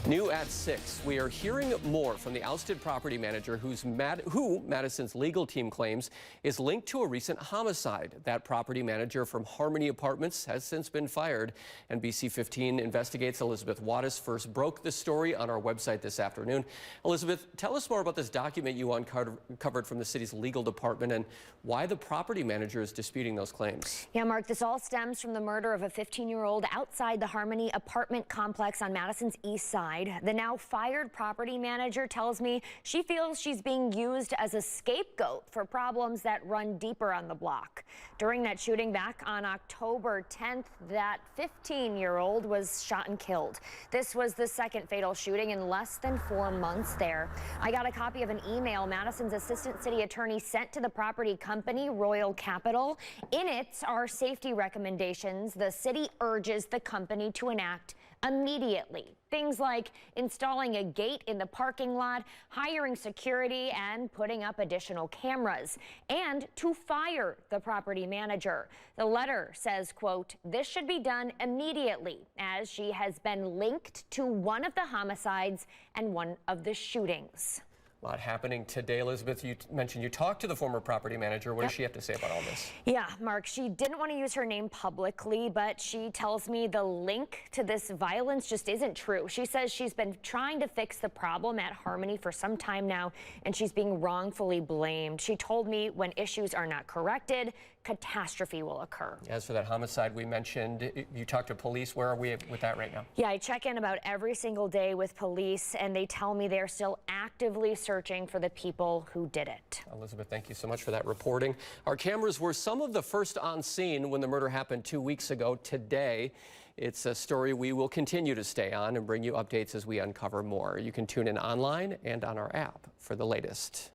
New at 6, we are hearing more from the ousted property manager who Madison's legal team claims is linked to a recent homicide. That property manager from Harmony Apartments has since been fired. NBC 15 investigates. Elizabeth Wattis first broke the story on our website this afternoon. Elizabeth, tell us more about this document you uncovered from the city's legal department and why the property manager is disputing those claims. Yeah, Mark, this all stems from the murder of a 15-year-old outside the Harmony apartment complex on Madison's east side. The now fired property manager tells me she feels she's being used as a scapegoat for problems that run deeper on the block. During that shooting back on October 10th, that 15-year-old was shot and killed. This was the second fatal shooting in less than 4 months there. I got a copy of an email Madison's assistant city attorney sent to the property company, Royal Capital. In it are safety recommendations the city urges the company to enact immediately. Things like installing a gate in the parking lot, hiring security, and putting up additional cameras, and to fire the property manager. The letter says, quote, "This should be done immediately as she has been linked to one of the homicides and one of the shootings." A lot happening today, Elizabeth. You mentioned you talked to the former property manager. What does she have to say about all this? Yeah, Mark, she didn't want to use her name publicly, but she tells me the link to this violence just isn't true. She says she's been trying to fix the problem at Harmony for some time now, and she's being wrongfully blamed. She told me when issues are not corrected, catastrophe will occur. As for that homicide we mentioned, you talked to police. Where are we with that right now? Yeah, I check in about every single day with police, and they tell me they're still actively searching for the people who did it. Elizabeth, thank you so much for that reporting. Our cameras were some of the first on scene when the murder happened 2 weeks ago. Today, it's a story we will continue to stay on and bring you updates as we uncover more. You can tune in online and on our app for the latest.